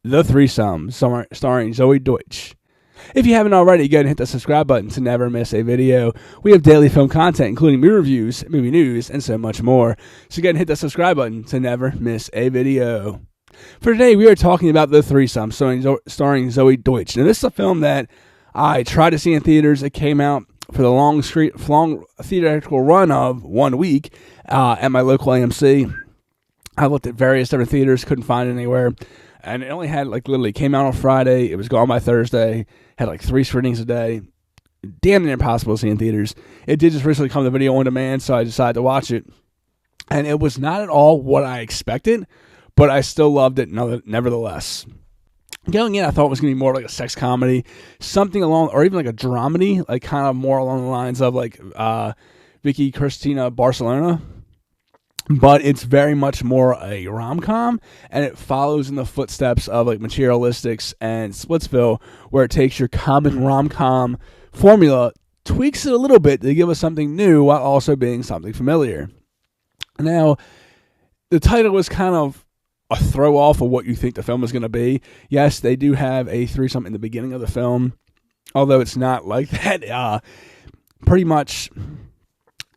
The Threesome, starring Zoey Duetch. If you haven't already, go ahead and hit the subscribe button to never miss a video. We have daily film content, including movie reviews, movie news, and so much more. So go ahead and hit the subscribe button to never miss a video. For today, we are talking about The Threesome, starring Zoey Duetch. Now, this is a film that I tried to see in theaters. It came out for the long theatrical run of 1 week at my local AMC. I looked at various different theaters, couldn't find it anywhere. And it only had, literally came out on Friday. It was gone by Thursday. Had, 3 screenings a day. Damn near impossible to see in theaters. It did just recently come to video on demand, so I decided to watch it. And it was not at all what I expected, but I still loved it nevertheless. Going in, I thought it was going to be more like a sex comedy, something along, or even like a dramedy, kind of more along the lines of Vicky Cristina Barcelona. But it's very much more a rom-com, and it follows in the footsteps of Materialistics and Splitsville, where it takes your common rom-com formula, tweaks it a little bit to give us something new while also being something familiar. Now, the title was kind of a throw-off of what you think the film is going to be. Yes, they do have a threesome in the beginning of the film, although it's not like that. Pretty much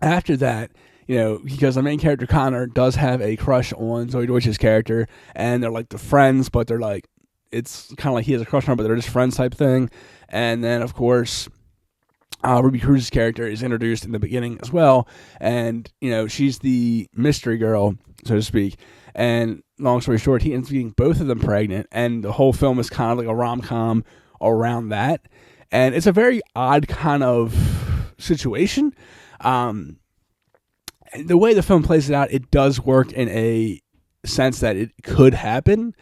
after that, because the main character, Connor, does have a crush on Zoey Duetch's character, and they're the friends, but they're it's kind of like he has a crush on her, but they're just friends type thing. And then, of course, Ruby Cruz's character is introduced in the beginning as well, and, she's the mystery girl, so to speak. And long story short, he ends up getting both of them pregnant, and the whole film is kind of like a rom-com around that. And it's a very odd kind of situation. The way the film plays it out, it does work in a sense that it could happen,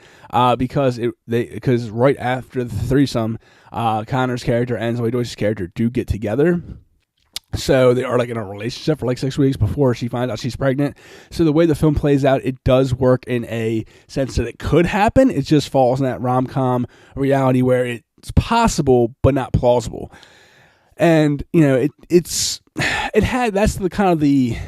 because right after the threesome, Connor's character and Zoey Duetch's character do get together. So they are in a relationship for 6 weeks before she finds out she's pregnant. So the way the film plays out, it does work in a sense that it could happen. It just falls in that rom-com reality where it's possible but not plausible. And that's the kind of the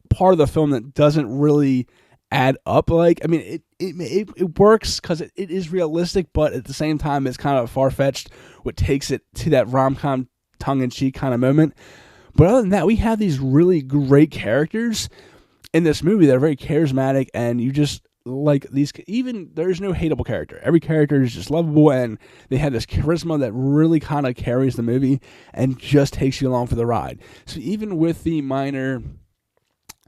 part of the film that doesn't really add up. It works because it is realistic, but at the same time it's kind of far-fetched, what takes it to that rom-com tongue-in-cheek kind of moment. But other than that, we have these really great characters in this movie that are very charismatic, and you just these. Even there's no hateable character. Every character is just lovable, and they have this charisma that really kind of carries the movie and just takes you along for the ride. So even with the minor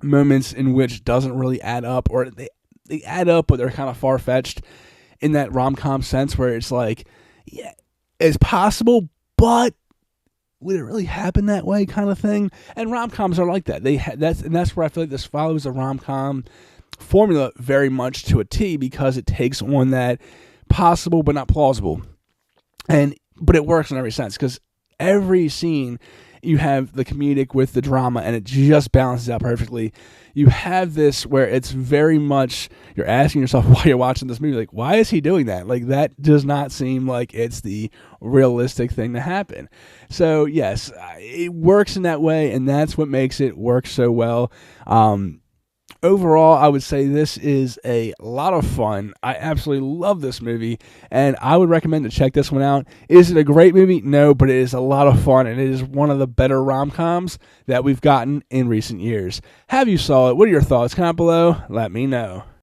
moments in which doesn't really add up, or they add up, but they're kind of far-fetched in that rom-com sense, where it's yeah, it's possible, but would it really happen that way, kind of thing? And rom-coms are like that. That's where I feel like this follows a rom-com formula very much to a T, because it takes on that possible but not plausible, but it works in every sense, because every scene you have the comedic with the drama, and it just balances out perfectly. You have this where it's very much, you're asking yourself while you're watching this movie, why is he doing that? That does not seem like it's the realistic thing to happen. So yes, it works in that way, and that's what makes it work so well. Overall, I would say this is a lot of fun. I absolutely love this movie, and I would recommend to check this one out. Is it a great movie? No, but it is a lot of fun, and it is one of the better rom-coms that we've gotten in recent years. Have you saw it? What are your thoughts? Comment below. Let me know.